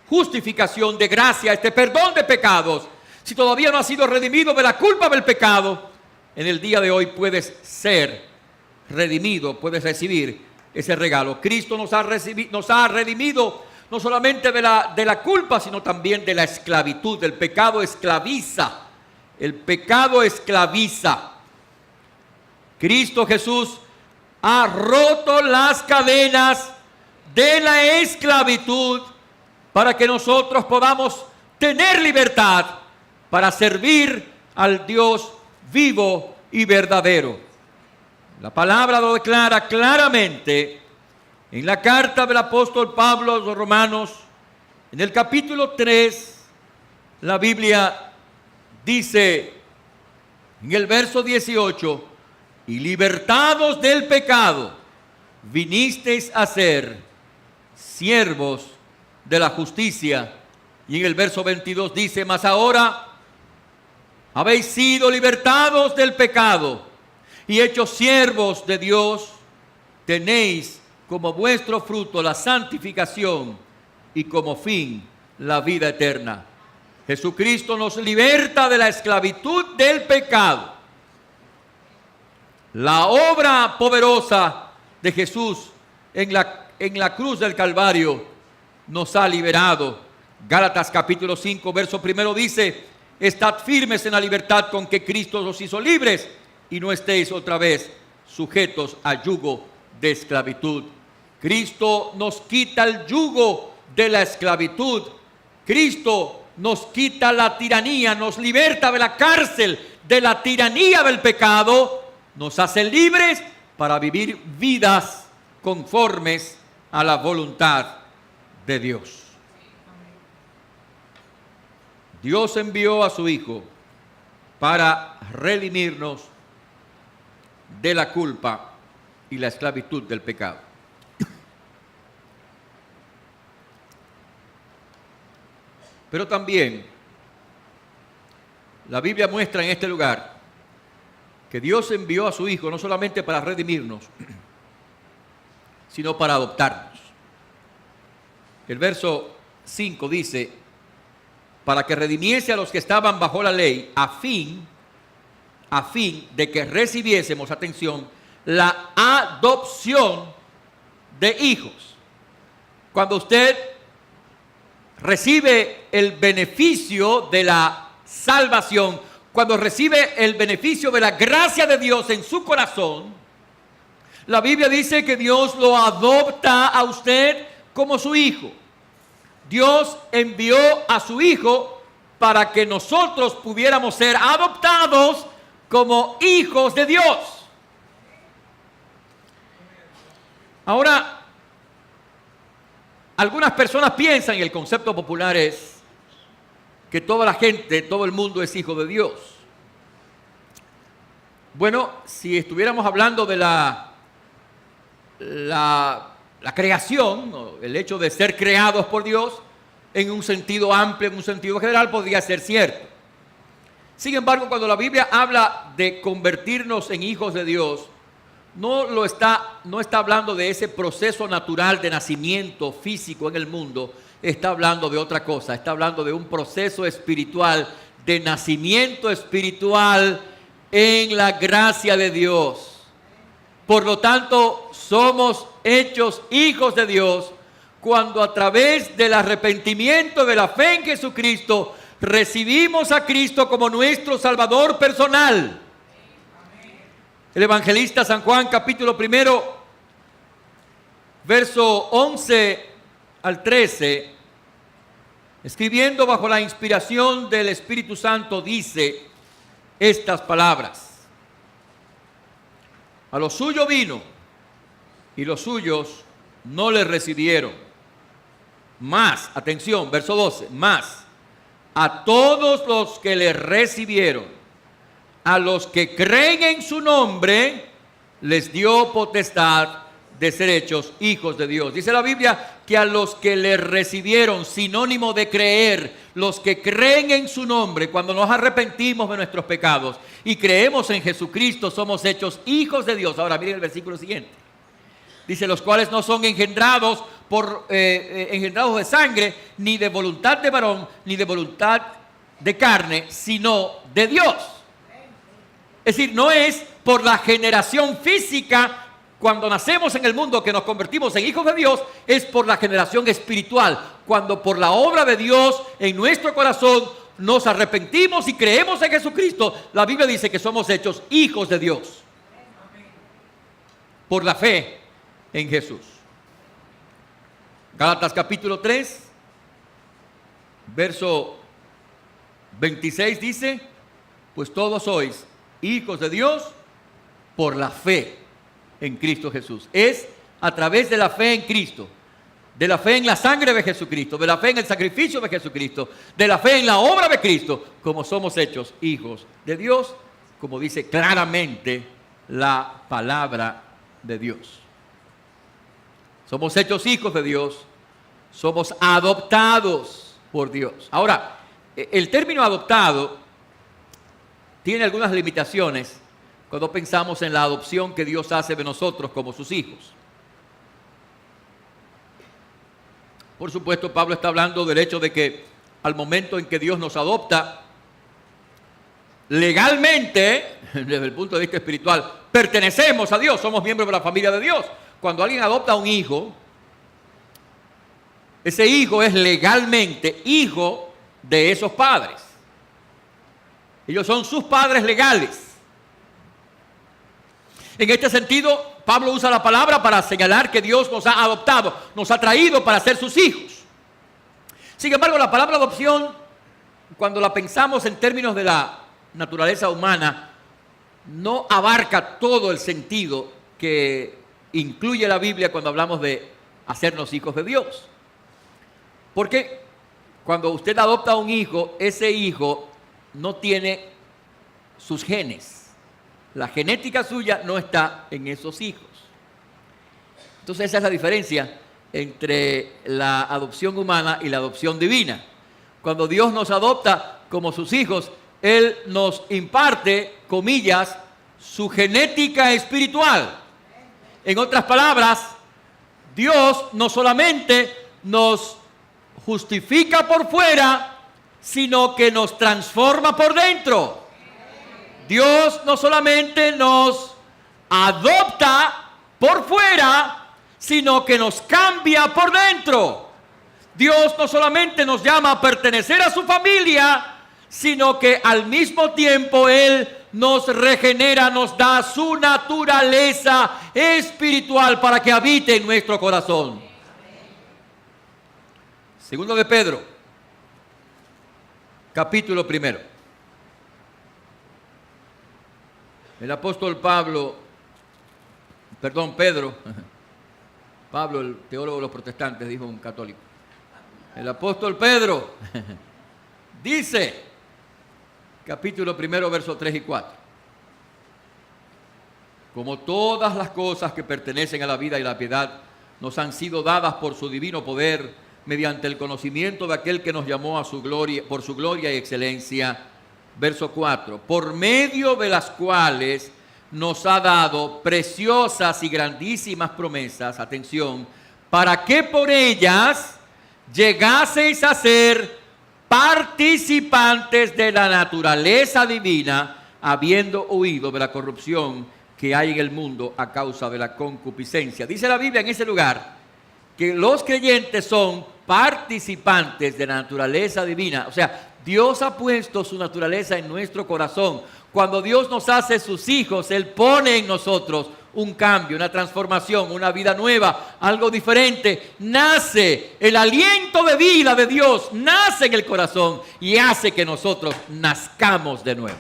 justificación de gracia, este perdón de pecados, si todavía no has sido redimido de la culpa del pecado, en el día de hoy puedes ser redimido, puedes recibir ese regalo. Cristo nos ha redimido no solamente de la culpa, sino también de la esclavitud. El pecado esclaviza. El pecado esclaviza. Cristo Jesús ha roto las cadenas de la esclavitud para que nosotros podamos tener libertad para servir al Dios vivo y verdadero. La palabra lo declara claramente en la carta del apóstol Pablo a los Romanos, en el capítulo 3, la Biblia dice en el verso 18, y libertados del pecado, vinisteis a ser siervos de la justicia. Y en el verso 22 dice, mas ahora habéis sido libertados del pecado y hechos siervos de Dios, tenéis como vuestro fruto la santificación y como fin la vida eterna. Jesucristo nos liberta de la esclavitud del pecado. La obra poderosa de Jesús en la cruz del Calvario nos ha liberado. Gálatas capítulo 5, verso 1 dice, estad firmes en la libertad con que Cristo os hizo libres y no estéis otra vez sujetos a yugo de esclavitud. Cristo nos quita el yugo de la esclavitud. Cristo nos quita la tiranía, nos liberta de la cárcel, de la tiranía del pecado, nos hace libres para vivir vidas conformes a la voluntad de Dios. Dios envió a su Hijo para redimirnos de la culpa y la esclavitud del pecado. Pero también la Biblia muestra en este lugar que Dios envió a su Hijo no solamente para redimirnos, sino para adoptarnos. El verso 5 dice, para que redimiese a los que estaban bajo la ley, a fin de que recibiésemos, atención, la adopción de hijos. Cuando usted recibe el beneficio de la salvación, cuando recibe el beneficio de la gracia de Dios en su corazón, la Biblia dice que Dios lo adopta a usted como su hijo. Dios envió a su Hijo para que nosotros pudiéramos ser adoptados como hijos de Dios. Ahora, algunas personas piensan, y el concepto popular es que toda la gente, todo el mundo es hijo de Dios. Bueno, si estuviéramos hablando de la creación, el hecho de ser creados por Dios, en un sentido amplio, en un sentido general, podría ser cierto. Sin embargo, cuando la Biblia habla de convertirnos en hijos de Dios, no está hablando de ese proceso natural de nacimiento físico en el mundo, está hablando de otra cosa, está hablando de un proceso espiritual, de nacimiento espiritual en la gracia de Dios. Por lo tanto, somos hechos hijos de Dios cuando a través del arrepentimiento de la fe en Jesucristo recibimos a Cristo como nuestro Salvador personal. El evangelista San Juan, capítulo 1, verso 11 al 13, escribiendo bajo la inspiración del Espíritu Santo, dice estas palabras: a lo suyo vino y los suyos no le recibieron. Más, atención, verso 12, más a todos los que le recibieron, a los que creen en su nombre, les dio potestad de ser hechos hijos de Dios. Dice la Biblia que a los que le recibieron, sinónimo de creer, los que creen en su nombre, cuando nos arrepentimos de nuestros pecados y creemos en Jesucristo, somos hechos hijos de Dios. Ahora miren el versículo siguiente. Dice, los cuales no son engendrados de sangre, ni de voluntad de varón, ni de voluntad de carne, sino de Dios. Es decir, no es por la generación física cuando nacemos en el mundo que nos convertimos en hijos de Dios, es por la generación espiritual, cuando por la obra de Dios en nuestro corazón nos arrepentimos y creemos en Jesucristo. La Biblia dice que somos hechos hijos de Dios por la fe en Jesús. Gálatas capítulo 3, verso 26 dice, pues todos sois hijos de Dios por la fe en Cristo Jesús. Es a través de la fe en Cristo, de la fe en la sangre de Jesucristo, de la fe en el sacrificio de Jesucristo, de la fe en la obra de Cristo, como somos hechos hijos de Dios, como dice claramente la palabra de Dios. Somos hechos hijos de Dios, somos adoptados por Dios. Ahora, el término adoptado tiene algunas limitaciones cuando pensamos en la adopción que Dios hace de nosotros como sus hijos. Por supuesto, Pablo está hablando del hecho de que al momento en que Dios nos adopta, legalmente, desde el punto de vista espiritual, pertenecemos a Dios, somos miembros de la familia de Dios. Cuando alguien adopta a un hijo, ese hijo es legalmente hijo de esos padres. Ellos son sus padres legales. En este sentido, Pablo usa la palabra para señalar que Dios nos ha adoptado, nos ha traído para ser sus hijos. Sin embargo, la palabra adopción, cuando la pensamos en términos de la naturaleza humana, no abarca todo el sentido que incluye la Biblia cuando hablamos de hacernos hijos de Dios. Porque cuando usted adopta a un hijo, ese hijo no tiene sus genes. La genética suya no está en esos hijos. Entonces esa es la diferencia entre la adopción humana y la adopción divina. Cuando Dios nos adopta como sus hijos, Él nos imparte, comillas, su genética espiritual. En otras palabras, Dios no solamente nos justifica por fuera, sino que nos transforma por dentro. Dios no solamente nos adopta por fuera, sino que nos cambia por dentro. Dios no solamente nos llama a pertenecer a su familia, sino que al mismo tiempo Él nos regenera, nos da su naturaleza espiritual para que habite en nuestro corazón. Segundo de Pedro, capítulo 1. El apóstol Pedro, Pablo, el teólogo de los protestantes, dijo un católico. El apóstol Pedro dice, capítulo 1, versos 3 y 4. Como todas las cosas que pertenecen a la vida y la piedad nos han sido dadas por su divino poder, mediante el conocimiento de aquel que nos llamó a su gloria, por su gloria y excelencia. Verso 4. Por medio de las cuales nos ha dado preciosas y grandísimas promesas, atención, para que por ellas llegaseis a ser participantes de la naturaleza divina, habiendo huido de la corrupción que hay en el mundo a causa de la concupiscencia. Dice la Biblia en ese lugar que los creyentes son participantes de la naturaleza divina. O sea, Dios ha puesto su naturaleza en nuestro corazón. Cuando Dios nos hace sus hijos, Él pone en nosotros un cambio, una transformación, una vida nueva, algo diferente. Nace el aliento de vida de Dios, nace en el corazón y hace que nosotros nazcamos de nuevo.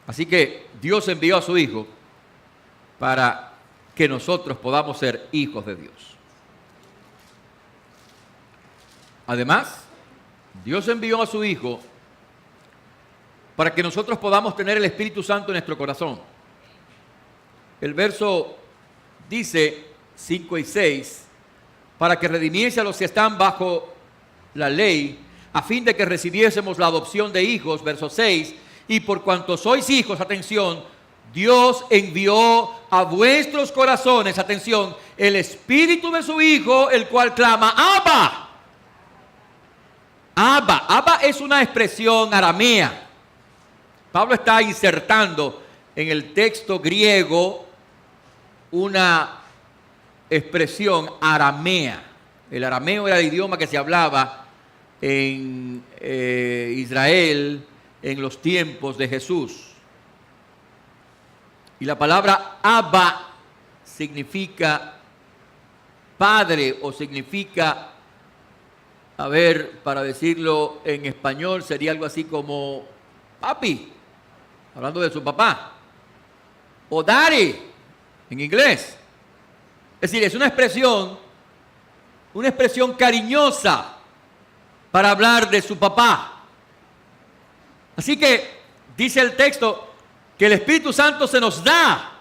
Así que Dios envió a su Hijo para que nosotros podamos ser hijos de Dios. Además, Dios envió a su Hijo para que nosotros podamos tener el Espíritu Santo en nuestro corazón. El verso dice, 5 y 6, para que redimiese a los que están bajo la ley, a fin de que recibiésemos la adopción de hijos, verso 6, y por cuanto sois hijos, atención, Dios envió a vuestros corazones, atención, el Espíritu de su Hijo, el cual clama, Abba. Abba. Abba es una expresión aramea. Pablo está insertando en el texto griego una expresión aramea. El arameo era el idioma que se hablaba en Israel en los tiempos de Jesús. Y la palabra Abba significa padre o significa, a ver, para decirlo en español, sería algo así como papi, hablando de su papá, o daddy en inglés. Es decir, es una expresión cariñosa para hablar de su papá. Así que dice el texto que el Espíritu Santo se nos da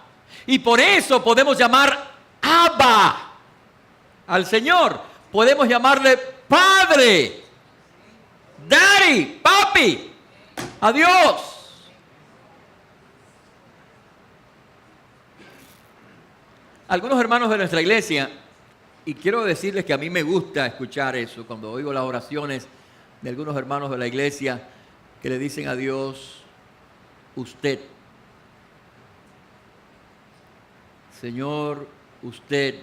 y por eso podemos llamar Abba al Señor. Podemos llamarle Padre, Daddy, Papi, a Dios. Algunos hermanos de nuestra iglesia, y quiero decirles que a mí me gusta escuchar eso cuando oigo las oraciones de algunos hermanos de la iglesia que le dicen a Dios, usted, Señor, usted,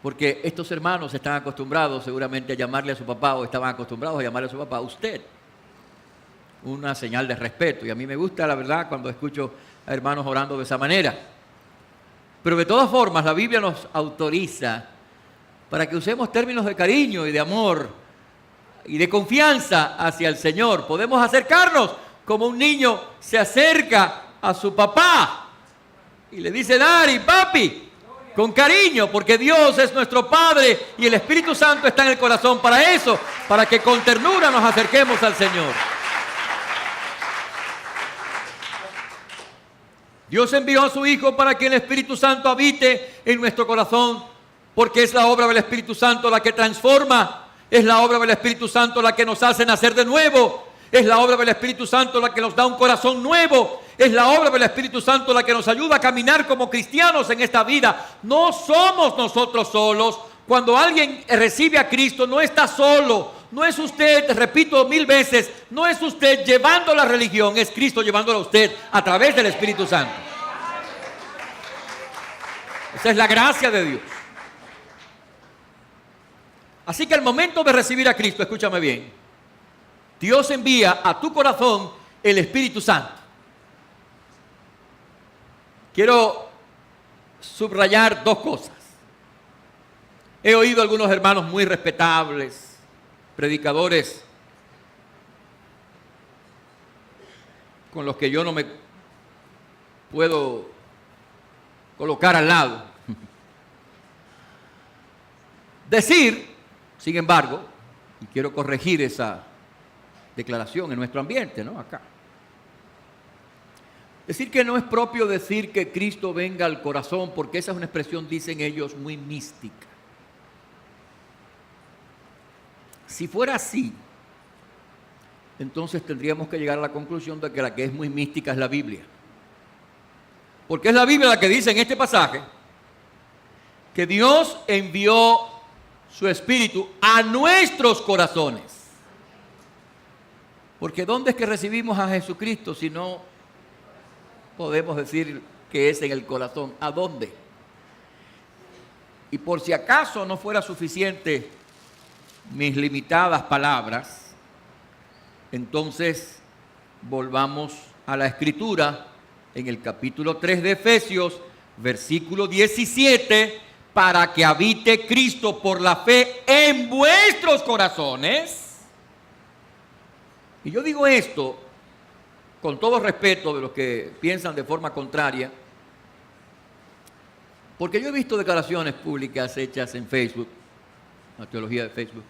porque estos hermanos están acostumbrados seguramente a llamarle a su papá o estaban acostumbrados a llamarle a su papá usted, una señal de respeto, y a mí me gusta la verdad cuando escucho a hermanos orando de esa manera. Pero de todas formas la Biblia nos autoriza para que usemos términos de cariño y de amor y de confianza hacia el Señor. Podemos acercarnos como un niño se acerca a su papá y le dice Daddy, papi, con cariño, porque Dios es nuestro Padre y el Espíritu Santo está en el corazón para eso, para que con ternura nos acerquemos al Señor. Dios envió a su Hijo para que el Espíritu Santo habite en nuestro corazón, porque es la obra del Espíritu Santo la que transforma, es la obra del Espíritu Santo la que nos hace nacer de nuevo, es la obra del Espíritu Santo la que nos da un corazón nuevo, es la obra del Espíritu Santo la que nos ayuda a caminar como cristianos en esta vida. No somos nosotros solos. Cuando alguien recibe a Cristo, no está solo. No es usted, repito 1000 veces, no es usted llevando la religión, es Cristo llevándola a usted a través del Espíritu Santo. Esa es la gracia de Dios. Así que al momento de recibir a Cristo, escúchame bien, Dios envía a tu corazón el Espíritu Santo. Quiero subrayar dos cosas. He oído a algunos hermanos muy respetables, predicadores con los que yo no me puedo colocar al lado. Decir, sin embargo, y quiero corregir esa declaración en nuestro ambiente, ¿no? Acá. Decir que no es propio decir que Cristo venga al corazón, porque esa es una expresión, dicen ellos, muy mística. Si fuera así, entonces tendríamos que llegar a la conclusión de que la que es muy mística es la Biblia. Porque es la Biblia la que dice en este pasaje que Dios envió su Espíritu a nuestros corazones. Porque ¿dónde es que recibimos a Jesucristo si no podemos decir que es en el corazón? ¿A dónde? Y por si acaso no fuera suficiente mis limitadas palabras, entonces volvamos a la Escritura en el capítulo 3 de Efesios, versículo 17, para que habite Cristo por la fe en vuestros corazones. Y yo digo esto con todo respeto de los que piensan de forma contraria, porque yo he visto declaraciones públicas hechas en Facebook, la teología de Facebook,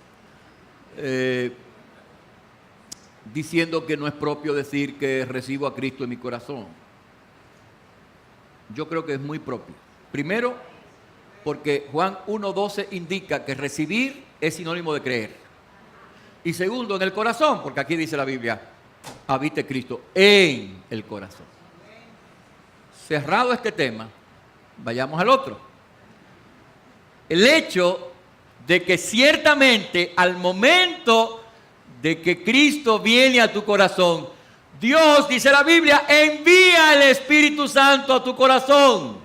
diciendo que no es propio decir que recibo a Cristo en mi corazón. Yo creo que es muy propio. Primero, porque Juan 1:12 indica que recibir es sinónimo de creer. Y segundo, en el corazón, porque aquí dice la Biblia, habite Cristo en el corazón. Cerrado este tema, vayamos al otro. El hecho de que ciertamente al momento de que Cristo viene a tu corazón, Dios, dice la Biblia, envía el Espíritu Santo a tu corazón.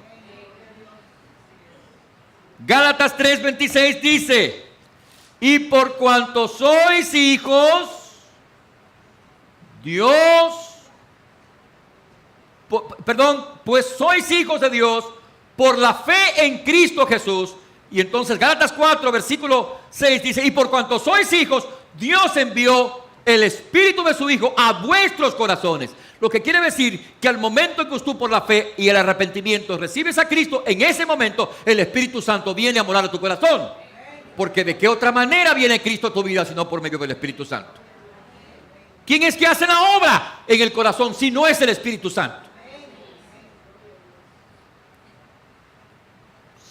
Gálatas 3:26 dice, y por cuanto sois hijos, pues sois hijos de Dios por la fe en Cristo Jesús. Y entonces Gálatas 4, versículo 6 dice, y por cuanto sois hijos, Dios envió el Espíritu de su Hijo a vuestros corazones. Lo que quiere decir que al momento en que tú por la fe y el arrepentimiento recibes a Cristo, en ese momento el Espíritu Santo viene a morar a tu corazón. Porque ¿de qué otra manera viene Cristo a tu vida sino por medio del Espíritu Santo? ¿Quién es que hace la obra en el corazón si no es el Espíritu Santo?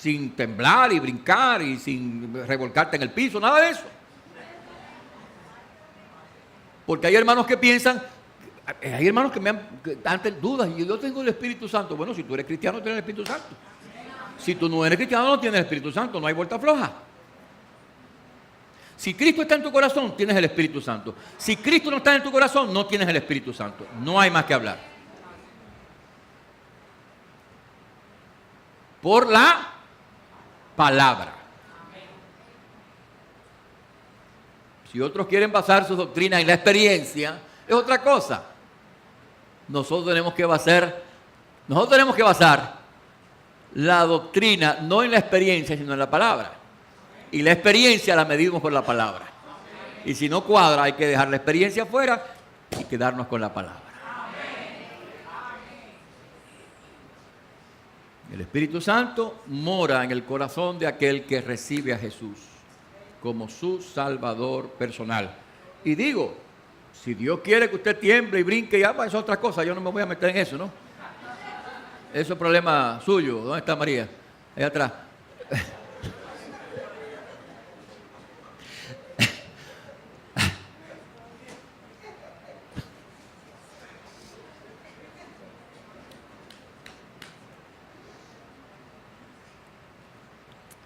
Sin temblar y brincar y sin revolcarte en el piso, nada de eso. Porque hay hermanos que piensan, hay hermanos que me dan dudas, y yo tengo el Espíritu Santo. Bueno, si tú eres cristiano, tienes el Espíritu Santo. Si tú no eres cristiano, no tienes el Espíritu Santo, no hay vuelta floja. Si Cristo está en tu corazón, tienes el Espíritu Santo. Si Cristo no está en tu corazón, no tienes el Espíritu Santo. No hay más que hablar. Por la palabra. Si otros quieren basar sus doctrinas en la experiencia, es otra cosa. Nosotros tenemos que basar la doctrina no en la experiencia, sino en la palabra. Y la experiencia la medimos por la palabra. Y si no cuadra, hay que dejar la experiencia afuera y quedarnos con la palabra. El Espíritu Santo mora en el corazón de aquel que recibe a Jesús como su Salvador personal. Y digo, si Dios quiere que usted tiemble y brinque y haga, es otra cosa, yo no me voy a meter en eso, ¿no? Eso es problema suyo. ¿Dónde está María? Allá atrás.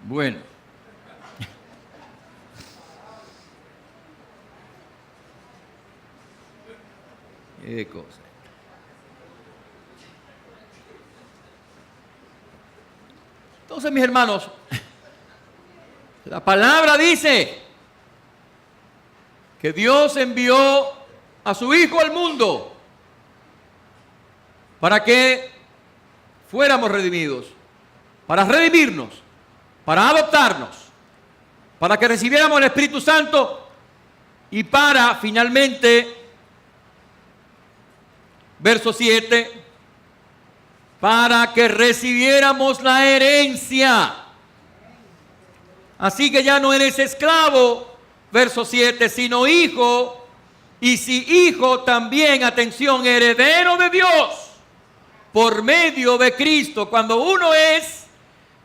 Bueno. Qué cosa. Entonces, mis hermanos, la palabra dice que Dios envió a su Hijo al mundo para que fuéramos redimidos, para redimirnos, para adoptarnos, para que recibiéramos el Espíritu Santo Y para, finalmente, verso 7, para que recibiéramos la herencia. Así que ya no eres esclavo, verso 7, sino hijo, y si hijo también, atención, heredero de Dios, por medio de Cristo. Cuando uno es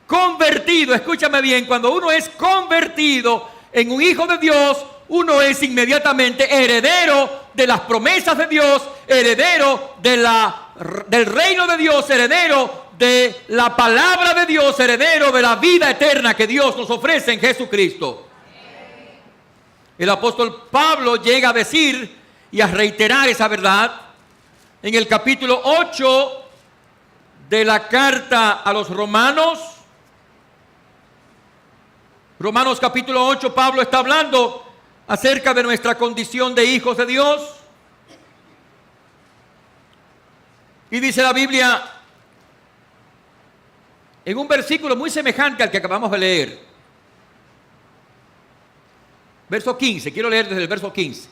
convertido, escúchame bien, cuando uno es convertido en un hijo de Dios, uno es inmediatamente heredero de las promesas de Dios, heredero del reino de Dios, heredero de la palabra de Dios, heredero de la vida eterna que Dios nos ofrece en Jesucristo. El apóstol Pablo llega a decir y a reiterar esa verdad en el capítulo 8 de la carta a los Romanos. Romanos capítulo 8, Pablo está hablando acerca de nuestra condición de hijos de Dios. Y dice la Biblia, en un versículo muy semejante al que acabamos de leer, verso 15, quiero leer desde el verso 15.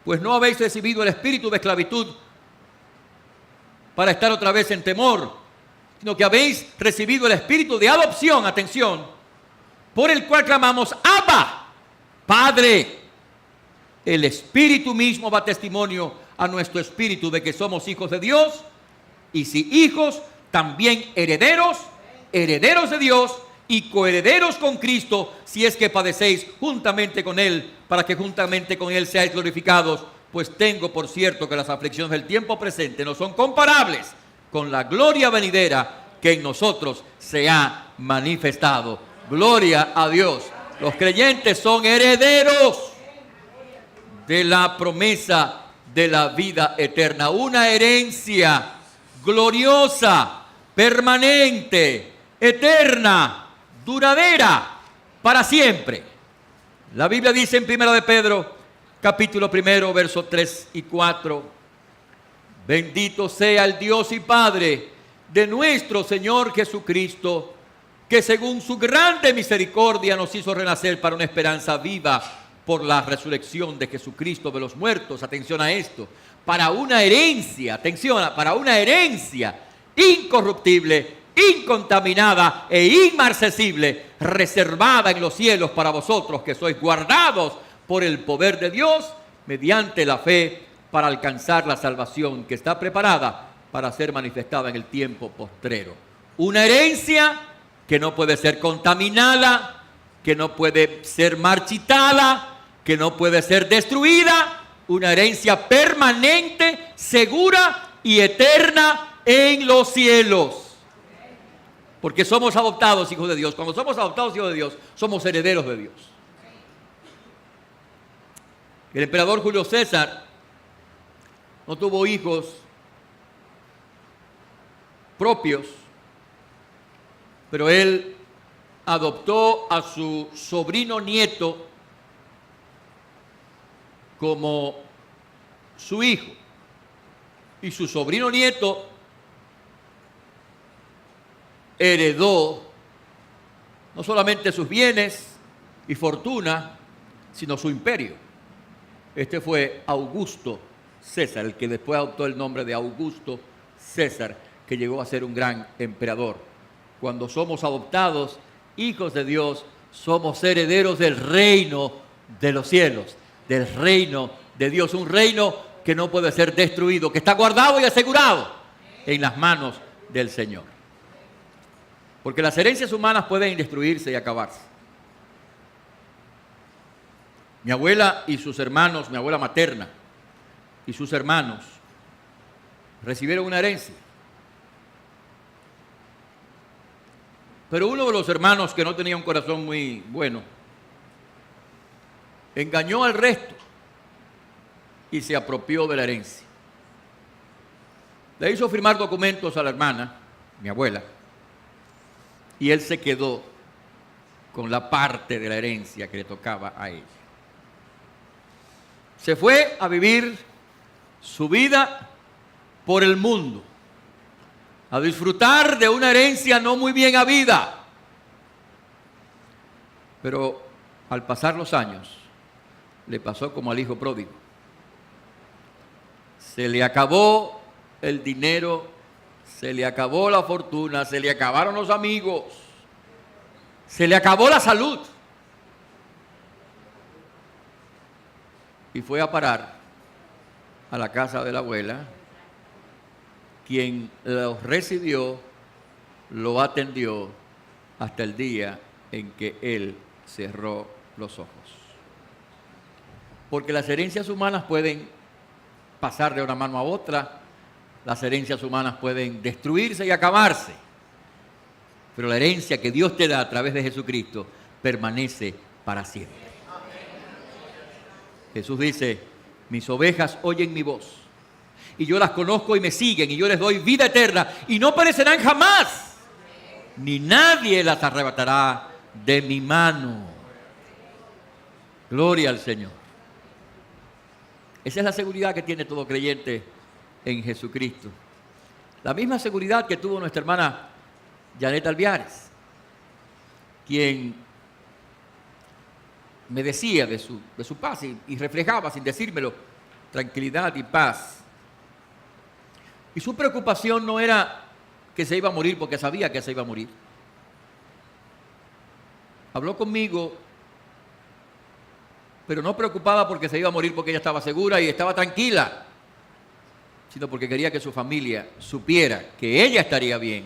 Pues no habéis recibido el espíritu de esclavitud para estar otra vez en temor, sino que habéis recibido el espíritu de adopción, atención, por el cual clamamos, Abba, Padre. El Espíritu mismo da testimonio a nuestro espíritu de que somos hijos de Dios, y si hijos, también herederos, herederos de Dios y coherederos con Cristo, si es que padecéis juntamente con Él, para que juntamente con Él seáis glorificados. Pues tengo por cierto que las aflicciones del tiempo presente no son comparables con la gloria venidera que en nosotros se ha manifestado. Gloria a Dios. Los creyentes son herederos de la promesa de la vida eterna. Una herencia gloriosa, permanente, eterna, duradera, para siempre. La Biblia dice en 1 de Pedro, capítulo 1, versos 3 y 4, bendito sea el Dios y Padre de nuestro Señor Jesucristo, que según su grande misericordia nos hizo renacer para una esperanza viva por la resurrección de Jesucristo de los muertos. Atención a esto, para una herencia, atención, para una herencia incorruptible, incontaminada e inmarcesible, reservada en los cielos para vosotros que sois guardados por el poder de Dios mediante la fe para alcanzar la salvación que está preparada para ser manifestada en el tiempo postrero. Una herencia que no puede ser contaminada, que no puede ser marchitada, que no puede ser destruida, una herencia permanente, segura y eterna en los cielos. Porque somos adoptados hijos de Dios. Cuando somos adoptados hijos de Dios, somos herederos de Dios. El emperador Julio César no tuvo hijos propios, pero él adoptó a su sobrino nieto como su hijo. Y su sobrino nieto heredó no solamente sus bienes y fortuna, sino su imperio. Este fue Augusto César, el que después adoptó el nombre de Augusto César, que llegó a ser un gran emperador. Cuando somos adoptados, hijos de Dios, somos herederos del reino de los cielos, del reino de Dios, un reino que no puede ser destruido, que está guardado y asegurado en las manos del Señor. Porque las herencias humanas pueden destruirse y acabarse. Mi abuela y sus hermanos, mi abuela materna y sus hermanos recibieron una herencia. Pero uno de los hermanos, que no tenía un corazón muy bueno, engañó al resto y se apropió de la herencia. Le hizo firmar documentos a la hermana, mi abuela, y él se quedó con la parte de la herencia que le tocaba a ella. Se fue a vivir su vida por el mundo, a disfrutar de una herencia no muy bien habida. Pero al pasar los años, le pasó como al hijo pródigo. Se le acabó el dinero, se le acabó la fortuna, se le acabaron los amigos, se le acabó la salud. Y fue a parar a la casa de la abuela, quien lo recibió, lo atendió hasta el día en que él cerró los ojos. Porque las herencias humanas pueden pasar de una mano a otra, las herencias humanas pueden destruirse y acabarse, pero la herencia que Dios te da a través de Jesucristo permanece para siempre. Jesús dice, mis ovejas oyen mi voz, y yo las conozco y me siguen, y yo les doy vida eterna, y no perecerán jamás, ni nadie las arrebatará de mi mano. Gloria al Señor. Esa es la seguridad que tiene todo creyente en Jesucristo. La misma seguridad que tuvo nuestra hermana Janet Alviares, quien me decía de su paz y reflejaba sin decírmelo tranquilidad y paz. Y su preocupación no era que se iba a morir porque sabía que se iba a morir. Habló conmigo, pero no preocupada porque se iba a morir porque ella estaba segura y estaba tranquila, sino porque quería que su familia supiera que ella estaría bien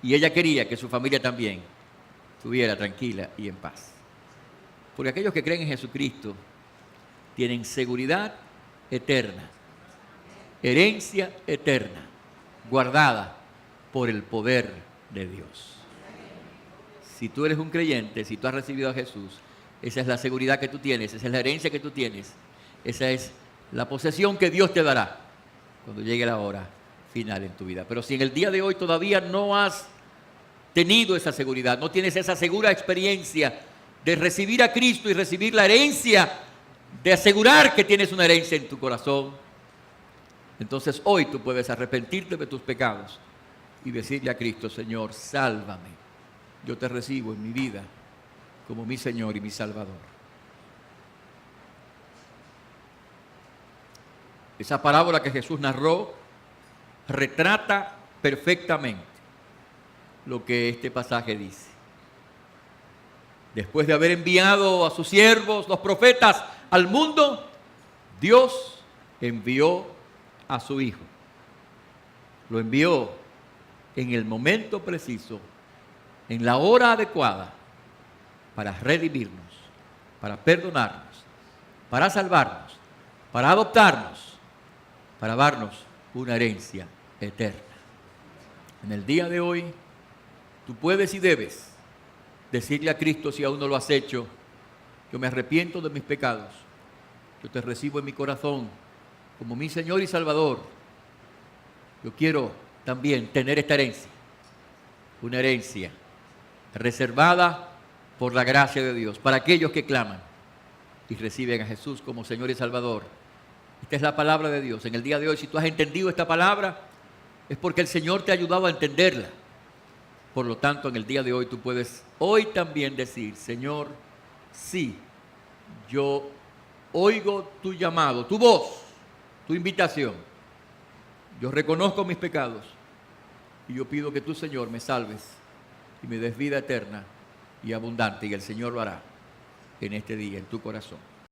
y ella quería que su familia también estuviera tranquila y en paz. Porque aquellos que creen en Jesucristo tienen seguridad eterna, herencia eterna, guardada por el poder de Dios. Si tú eres un creyente, si tú has recibido a Jesús, esa es la seguridad que tú tienes, esa es la herencia que tú tienes, esa es la posesión que Dios te dará cuando llegue la hora final en tu vida. Pero si en el día de hoy todavía no has tenido esa seguridad, no tienes esa segura experiencia de recibir a Cristo y recibir la herencia, de asegurar que tienes una herencia en tu corazón, entonces hoy tú puedes arrepentirte de tus pecados y decirle a Cristo, Señor, sálvame, yo te recibo en mi vida como mi Señor y mi Salvador. Esa parábola que Jesús narró retrata perfectamente lo que este pasaje dice. Después de haber enviado a sus siervos, los profetas, al mundo, Dios envió a su Hijo. Lo envió en el momento preciso, en la hora adecuada, para redimirnos, para perdonarnos, para salvarnos, para adoptarnos, para darnos una herencia eterna. En el día de hoy, tú puedes y debes decirle a Cristo, si aún no lo has hecho, yo me arrepiento de mis pecados, yo te recibo en mi corazón como mi Señor y Salvador. Yo quiero también tener esta herencia, una herencia reservada por la gracia de Dios, para aquellos que claman y reciben a Jesús como Señor y Salvador. Esta es la palabra de Dios. En el día de hoy, si tú has entendido esta palabra, es porque el Señor te ha ayudado a entenderla. Por lo tanto, en el día de hoy tú puedes hoy también decir, Señor, sí, yo oigo tu llamado, tu voz, tu invitación. Yo reconozco mis pecados y yo pido que tú, Señor, me salves y me des vida eterna y abundante, y el Señor lo hará en este día, en tu corazón.